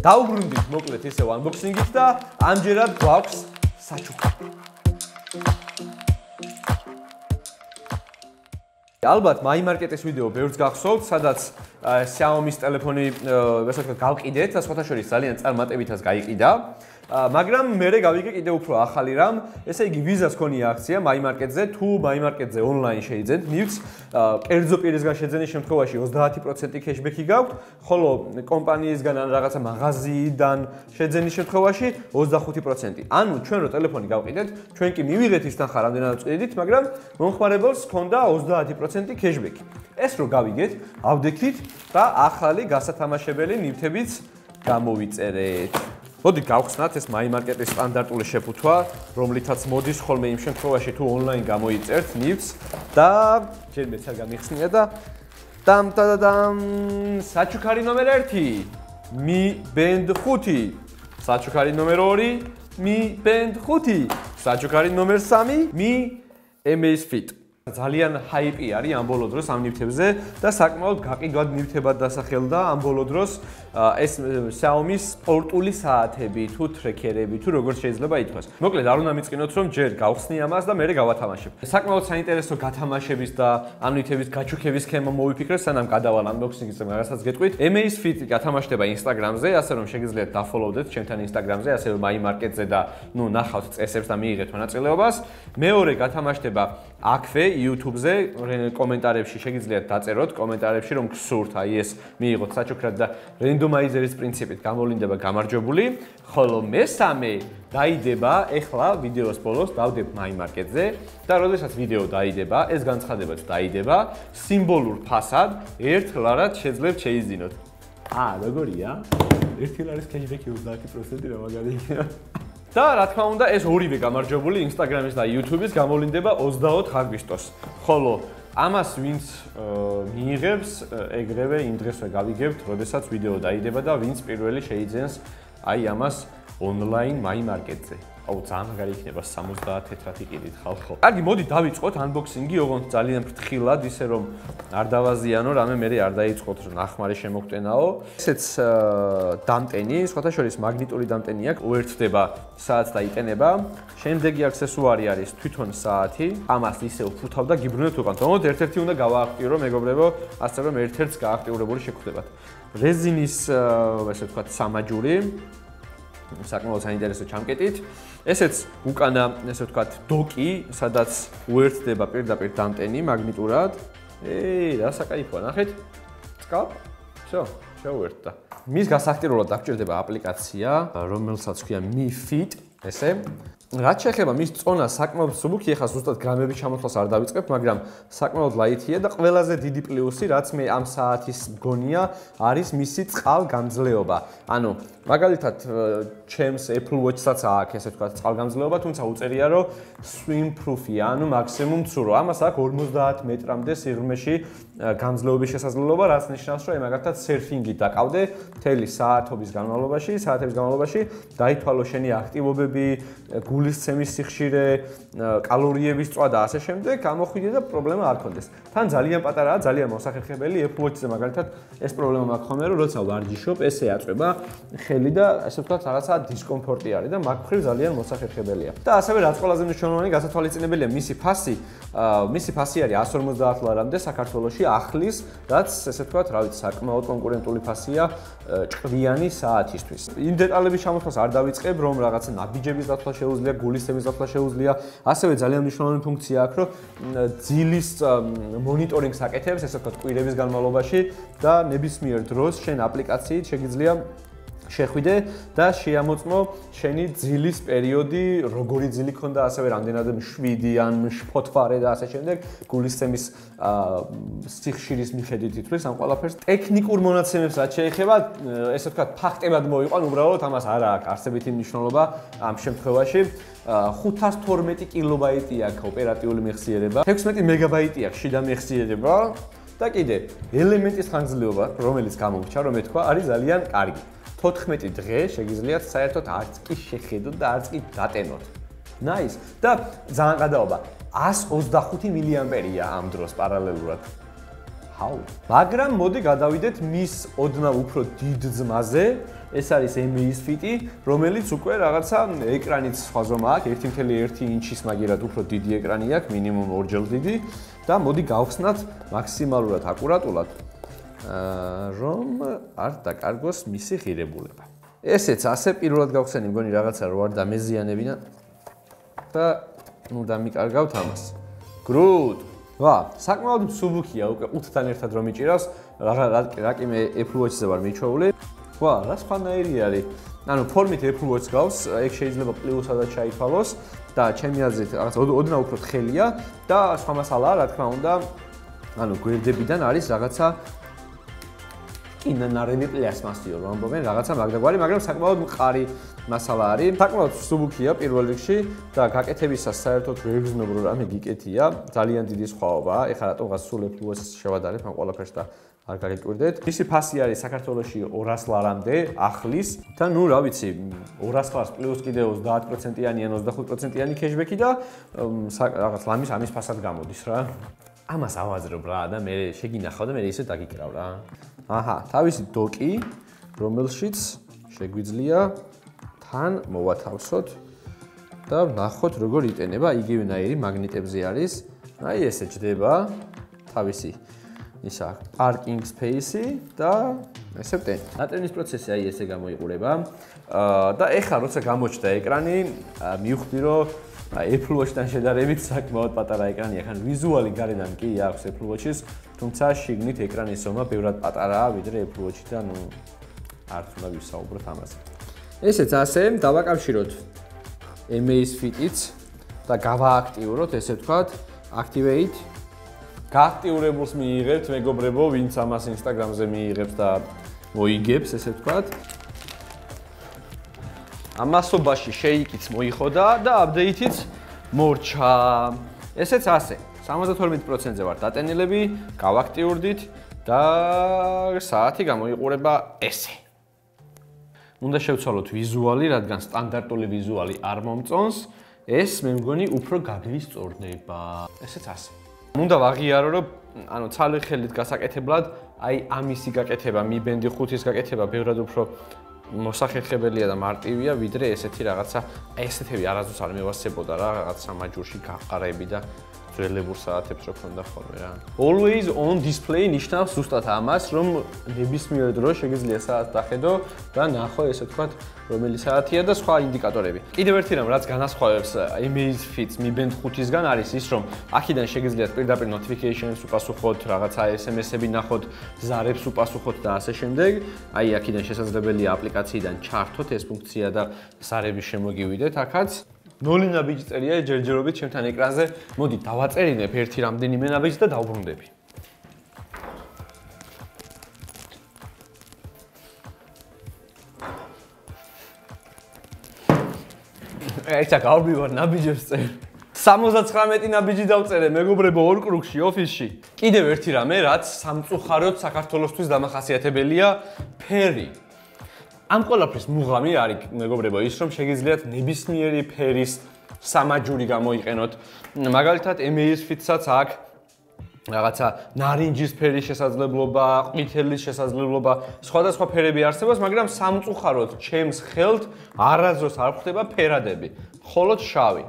დავბრუნდით მოკლედ ისევ unboxing-ით და ამჯერად გვაქვს საჩუქარი. ალბათ მაიმარკეტის ვიდეო ბევრს გახსოვთ, სადაც Xiaomi-ის ტელეფონი ასე ვთქვათ გავყიდეთ და სხვათა შორის ძალიან წარმატებითაც გაიყიდა. მაგრამ მე გავიგე კიდე უფრო ახალი რამ, ესე იგი ვიზას ქონია აქცია მაიმარკეტზე, თუ მაიმარკეტზე ონლაინ შეიძენთ, მივც კერძო პირისგან შეძენის შემთხვევაში 30% cashback-ი გაქვთ, ხოლო კომპანიისგან ან რაღაცა მაღაზიიდან შეძენის შემთხვევაში 25%. ანუ ჩვენ რო ტელეფონი გავყიდეთ, ჩვენ კი მივიღეთ ის თანხა რამდენადაც წვიდით, მაგრამ მომხმარებელს ჰქონდა 30% cashback-ი. ეს რო გავიგეთ, ავდექით და ახალი გასათამაშებელი ნივთებიც გამოიწერეთ. მოდი გავხსნათ ეს მაიმარკეტის სტანდარტული შეფუთვა, რომლითაც მოდის ხოლმე იმ შემთხვევაში თუ ონლაინ გამოიწერთ ნივთს და ჯერ მეც არ გამიხსნია და დამ საჩუქარი ნომერ 1 Mi Band 5, საჩუქარი ნომერ 2 Mi Band 5, საჩუქარი ნომერ 3 Mi Amazfit. ძალიან ჰაიპი არის ამ ბოლო დროს ამ ნივთებზე და საკმაოდ გაყიდვად ნივთებად დასახელდა ამ ბოლო დროს ეს Xiaomi-ის სპორტული საათები თუ ტრეკერები თუ როგორც შეიძლება ითქვას. მოკლედ არ უნდა მიწყინოთ რომ ჯერ გავხსნი ამას და მერე გავათამაშებ. საკმაოდ საინტერესო გათამაშების და ამ ნივთების გაჩუქების სქემა მოვიფიქრე, სანამ გადავალ unboxing-ზე, მაგასაც გეტყვით. Amazfit გათამაშდება Instagram-ზე, ასე რომ შეგიძლიათ დაფოლოვდეთ ჩემთან Instagram-ზე, ასევე მაიმარკეტზე და ნახავთ წესებს და მიიღეთ მონაწილეობას. მეორე გათამაშდება აქვე იუთუბზე, კომენტარებში შეგიძლიათ დაწეროთ კომენტარებში რომ გსურთ აი ეს მიიღოთ საჩუქრად და რენდომაიზერის პრინციპით გამოვლინდება გამარჯვებული, ხოლო მესამე დაიდება ეხლა ვიდეოს ბოლოს დავდებ მაიმარკეტზე და როდესაც ვიდეო დაიდება, ეს განცხადებაც დაიდება, სიმბოლურ ფასად ერთ ლარად შეძლებთ შეიძინოთ. როგორია? 1 ლარის cashback-ი 30% რა მაგარი იქნება. და რა თქმა უნდა ეს ორივე გამარჯვებული Instagram-ის და YouTube-ის გამოვლინდება 24 აგვისტოს. ხოლო ამას ვინც მიიღებს, ეგრევე იმ დღესვე გავიგებთ, როდესაც ვიდეო დაიდება და ვინც პირველი შეიძენს აი ამას ონლაინ მაიმარკეტზე. აუ ძალიან მაგარი იქნება 70 თეთრად იყიდით ხალხო. კარგი, მოდი დავიწყოთ unboxing-ი, ოღონდ ძალიან ფრთხილად, ისე რომ არ დავაზიანო, რამე მე არ დაიწყოთ ნახმარი შემოგტენაო. ესეც დამტენი, სხვათა შორის მაგნიტური დამტენი აქვს, უერთდება საათს და იტენება. შემდეგი აქსესუარი არის თვითონ საათი. ამას ისე ვფუთავ და გიბრუნებთ უკან. თუმცა ერთ-ერთი უნდა გავააქტიურო, მეგობრებო, ასე რომ ერთ-ერთს გააქტიურებული შეგხვდებათ. რეზინის, ასე ვთქვათ, სამაჯური. საკმაოდ საინტერესო ჩამკეტით. ესეც უკანა, ესე ვთქვათ, დოკი, სადაც უერთდება პირდაპირ დამტენი მაგნიტურად. რა საკაიფოა, ნახეთ? წკალ? всё, შეუერთდა. მის გასაქტიურებლად დაგჭირდება აპლიკაცია, რომელსაც ქვია Mi Fit, ესე. რაც შეეხება მის წონას, საკმაოდ მსუბუქი, ეხლა ზუსტად გრამების ჩამოთვლას არ დავიწყებ, მაგრამ საკმაოდ ლაითია და ყველაზე დიდი პლუსი, რაც მე ამ საათის მგონია, არის მისი წყალგამძლეობა. ანუ მაგალითად, ჩემს Apple Watch-საც აქვს, ესე ვთქვათ, წყალგამძლეობა, თუმცა უწერია, რომ swim proof-ია, ანუ მაქსიმუმ ცურო. ამას აქვს 50 მეტრამდე სიღრმეში გამძლეობის შესაძლებლობა, რაც ნიშნავს, რომ მაგალითად სერფინგი დაკავდე მთელი საათების განმავლობაში, დაითვალო შენი აქტივობები, გულისცემის სიხშირე, კალორიების წვა და ასე შემდეგ, გამოხვიდე და პრობლემა არ გქონდეს. თან ძალიან პატარაა, ძალიან მოსახერხებელი, Apple Watch-ზე მაგალითად ეს პრობლემა მაქვს ხოლმე, რომ როცა ვარჯიშობ, ესე აწვება ხელი და ასე ვთქვათ, რაღაცა დისკომფორტი არის და მაგ მხრივ ძალიან მოსახერხებელია. და ასევე რაც ყველაზე მნიშვნელოვანი გასათვალისწინებელია, მისი ფასი არის 150 ლარამდე საქართველოში ახლის, რაც ესე ვთქვათ, რა ვიცი, საკმაოდ კონკურენტული ფასია ჭკვიანი საათისთვის. იმ დეტალების ჩამოთვლას არ დავიწყებ, რომ რაღაცა ნაბიჯების დათვლა შეუძლია, გულისცემის დათვლა შეუძლია. ასევე ძალიან მნიშვნელოვანი ფუნქცია აქვს, რომ ძილის მონიტორინგს აკეთებს, ესე ვთქვათ, კვირების განმავლობაში და ნებისმიერ დროს შენ აპლიკაციით შეგიძლია შეხვიდე და შეამოწმო შენი ძილის პერიოდი, როგორი ძილი ქონდა, ასევე რამდენად მშვიდი ან მშფოთვარე და ასე შემდეგ, გულისცემის სიხშირის მიხედვით ითვლის ამ ყველაფერს. ტექნიკურ მონაცემებს რაც შეეხება, ესე ვთქვათ, ფაქტებად მოვიყვან, უბრალოდ ამას არ აქვს არსებითი მნიშვნელობა ამ შემთხვევაში. 512 კილობაიტი აქვს ოპერატიული მეხსიერება, 16 მეგაბაიტი აქვს შიდა მეხსიერება და კიდე ელემენტის ხანგრძლივობა, რომელიც გამოვჩა, რომ ეთქვა, არის ძალიან კარგი. 14 დღე შეგიძლიათ საერთოდ არც კი შეხედოთ და არც კი დატენოთ. Nice. და ძალიან გადაობა. 125 მილიამპერია ამ დროს პარალელურად. How? მაგრამ მოდი გადავიდეთ მის ოდნავ უფრო დიდ ძმაზე, ეს არის Amazfit-ი, რომელიც უკვე რაღაცა ეკრანიც სხვა ზომა აქვს, 1.1 ინჩის მაგერად უფრო დიდი ეკრანი აქვს, მინიმუმ 2 ჯერ დიდი და მოდი გავხსნათ მაქსიმალურად აკურატულად, რომ არ დაკარგოს მისი ღირებულება. ესეც ასე პირველად გავხსენი, მგონი რაღაცა რო არ დამეზიანებინა და ნუ დამიკარგავთ ამას. Good. ვა, საკმაოდ მსუბუქია, უკვე 5-თან ერთად რომ მიჭირავს, რაკიმე Apple Watch-ზე ვარ მიჩვეული. ვა, რა სხვანაირი არის. ანუ ფორმით Apple Watch გავს, ეგ შეიძლება პლუსადაც ჩაითვალოს და ჩემი აზრით რაღაც ოდნავ უფრო თხელია და სხვა მასალაა, რა თქმა უნდა, ანუ გვერდებიდან არის რაღაცა კინანარემი პლასმასიო რომ ამბობენ რაღაცა მაგდაგვარი, მაგრამ საკმაოდ მყარი მასალა არის. საკმაოდ მსუბუქია პირველ რიგში და გაკეთებისას საერთოდ ვერ გზნობ რომ რამე გიკეთია, ძალიან დიდი სხვაობაა. ეხლა რატომღაც სულ Apple Watch-ს შევადარებ ამ ყველაფერს და არ გაგიკვირდეთ. მისი ფასი არის საქართველოში 200 ლარამდე ახლის და ნუ რა ვიცი 200 ლარს პლუს კიდე 30%-იანი ან 25%-იანი cashback-ი და რაღაც ლამის ამის ფასად გამოდის რა. ამას ავაზრებ რა და მე შეგინახავ და მე ისე დაგიკრავ რა. აჰა, თავისი დოკი, რომელშიც შეგვიძლია თან მოვათავსოთ და ვნახოთ როგორ იტენება, იგივენაირი მაგნიტებზე არის. აი ესე ჯდება თავისი ისა parking space-ი და ესე ვტენ. დატენის პროცესი აი ესე გამოიყურება. და ეხლა როცა გამოჩნდა ეკრანი, მივხვდი რომ Apple Watch-თან შედარებით საკმაოდ პატარა ეკრანია, ხან ვიზუალი გარედან კი აქვს Apple Watch-ის, თუმცა შიგნით ეკრანის ზომა ბევრად პატარაა ვიდრე Apple Watch-ი და ნუ არც უნდა ვისაუბროთ ამაზე. ესეც ასე, დავაკავშიროთ Amazfit-იც და გავააქტიუროთ, ესე ვთქვათ, activate. გააქტიურებულს მიიღებთ, მეგობრებო, ვინც ამას Instagram-ზე მიიღებს და მოიგებს, ესე ვთქვათ. ამასობაში შეიკიც მოიხოდა და აპდეითიც მორჩა. ესეც ასე. 72%-ზე ვარ დატენილები, გავაქტიურდით და საათი გამოიყურება ესე. უნდა შევცვალოთ ვიზუალი, რადგან სტანდარტული ვიზუალი არ მომწონს, ეს მე მგონი უფრო გაგლისწორდება. ესეც ასე. უნდა ვაღიარო, რომ ანუ ცალკე ხელით გასაკეთებლად, აი ამისი გაკეთება, Mi Band 5-ის გაკეთება ბევრად უფრო მოსახერხებელია და მარტივია, ვიდრე ესეთი რაღაცა, ესეთები არასდროს არ მევასწრებოდა რა, რაღაც სამაჯურში გაყარები და ძველებურ საათებს რო ქონდა ხოლმე რა. Always on display ნიშნავს ზუსტად ამას, რომ ნებისმიერ დროს შეგიძლია საათს დახედო და ნახო, ესე ვთქვათ, რომელი საათია და სხვა ინდიკატორები. კიდევ ერთი რამ, რაც განასხვავებს Amazfit Mi Band 5-ისგან არის ის, რომ აქედან შეგიძლიათ პირდაპირ notifications უპასუხოთ, რაღაცა SMS-ები ნახოთ, ზარებს უპასუხოთ და ასე შემდეგ. აი აქედან შესაძლებელია აპლიკაციიდან ჩართოთ ეს ფუნქცია და ზარები შემოგივიდეთ აქაც. ნოლი ნაბიჯი წერია ჯერჯერობით ჩემთან ეკრანზე. მოდი დავაწერინებ ერთი რამდენიმე ნაბიჯს და დავბრუნდები. ერთად გავბივარ ნაბიჯებს წერ. 79 ნაბიჯი დავწერე მეგობრებო ორ კრუგში ოფისში. კიდევ ერთი რამე, რაც სამწუხაროდ საქართველოსთვის დამახასიათებელია, ფერი. ამ ყველაფრის მუღამი არის მეგობრებო ის რომ შეგიძლიათ ნებისმიერი ფერის სამაჯური გამოიყენოთ. მაგალითად Amazfit-საც აქვს რაღაცა ნარინჯის ფერის შესაძლებლობა, ყვითელის შესაძლებლობა, სხვადასხვა ფერები არსებობს, მაგრამ სამწუხაროდ ჩემს ხელთ არასდროს არ ხვდება ფერადები, მხოლოდ შავი.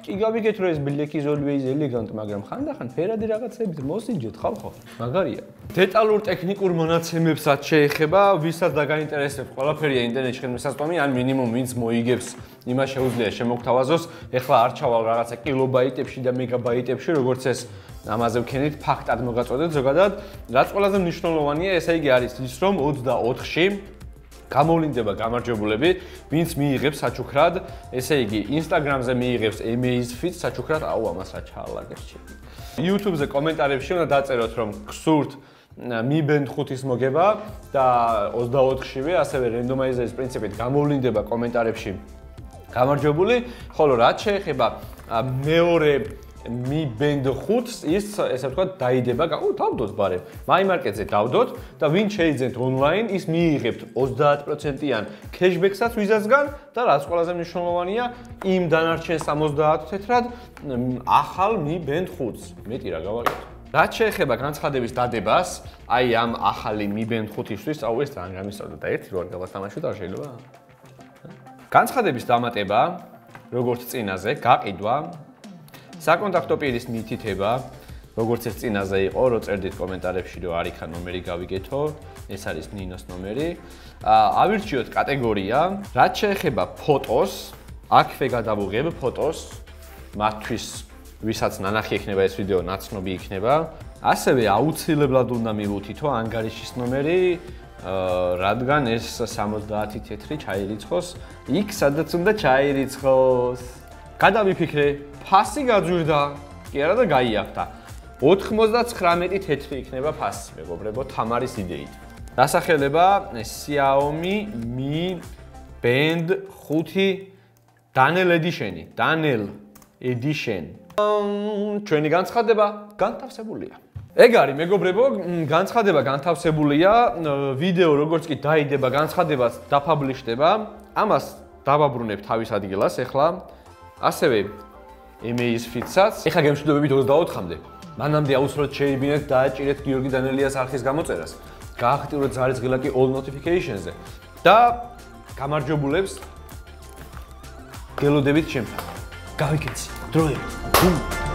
კი გავიგეთ რომ ეს black is always elegant, მაგრამ ხანდახან ფერადი რაღაცებით მოსინჯეთ ხალხო, მაგარია. დეტალურ ტექნიკურ მონაცემებსაც შეეხება, ვისაც დაგაინტერესებს ყველაფერია ინტერნეტში ხელმისაწვდომი, ან მინიმუმ ვინც მოიგებს, იმას შეუძლია შემოგთავაზოს. ეხლა არ ჩავალ რაღაცა კილობაიტებში და მეგაბაიტებში, როგორც ეს ამაზე ვქენით, ფაქტად მოგაწოდეთ ზოგადად. რაც ყველაზე მნიშვნელოვანია, ესე იგი არის ის, რომ 24-ში გამოვლინდება გამარჯვებულები, ვინც მიიღებს საჩუქრად, ესე იგი Instagram-ზე მიიღებს Amazfit საჩუქრად, აუ ამას რა ჩაალაგებს. YouTube-ზე კომენტარებში უნდა დაწეროთ, რომ გსურთ Mi Band 5-ის მოგება და 24-შივე, ასევე რენდომაიზერის პრინციპით გამოვლინდება კომენტარებში გამარჯვებული, ხოლო რაც შეეხება მეორე Mi Band 5-ს ის ესე ვთქვათ დაიდება, დავდოთ ბარემ. MyMarket-ზე დავდოთ და ვინ შეიძენთ ონლაინ, ის მიიღებთ 30%-იან cashback-საც ვიზასგან და რაც ყველაზე მნიშვნელოვანია, იმ დანარჩენ 70 თეთრად ახალ Mi Band 5-ს. მეტი რა გავაკეთო. რაც შეეხება განცხადების დადებას, აი ამ ახალი Mi Band 5-ისთვის წავიდეს ძალიან გამისწორდა და ერთი რო არ გავათამაშოთ არ შეიძლება? განცხადების დამატება, როგორც წინაზე, გაყიდვა, საკონტაქტო პირის მითითება, როგორც ეს წინაზე იყო, რო წერდით კომენტარებში, რომ არ იქა ნომერი გავიგეთო, ეს არის ნინოს ნომერი. ავირჩიოთ კატეგორია, რაც შეეხება ფოტოს, აქვე გადავუღებ ფოტოს, მათთვის ვისაც ნანახი ექნება ეს ვიდეო, ნაცნობი იქნება. ასევე აუცილებლად უნდა მივუთითო ანგარიშის ნომერი, რადგან ეს 70 თეთრი ჩაირიცხოს იქ, სადაც უნდა ჩაირიცხოს. გადავიფიქრე, ფასი გაძვირდა, კი არა და გაიახდა. 99 თეთრი იქნება ფასი, მეგობრებო, თამარის იდეით. დასახელება Xiaomi Mi Band 5 Danel Edition-ი, Danel Edition. ჩვენი განცხადება განთავსებულია. ეგ არის, მეგობრებო, განცხადება განთავსებულია, ვიდეო როგორც კი დაიდება, განცხადებაც დაფაბლიშდება. ამას დავაბრუნებ თავის ადგილას ახლა. ასევე Amazfit-საც. ეხლა გემშვიდობებით 24-მდე. მანამდე აუცილებლად შეიბინეთ დააჭირეთ Giorgi Danelias არხის გამოწერას. გააქტიურეთ ზარისღილაკი all notifications-ზე და გამარჯვებულებს გელოდებით ჩემთან. გავიკეთე დროებით.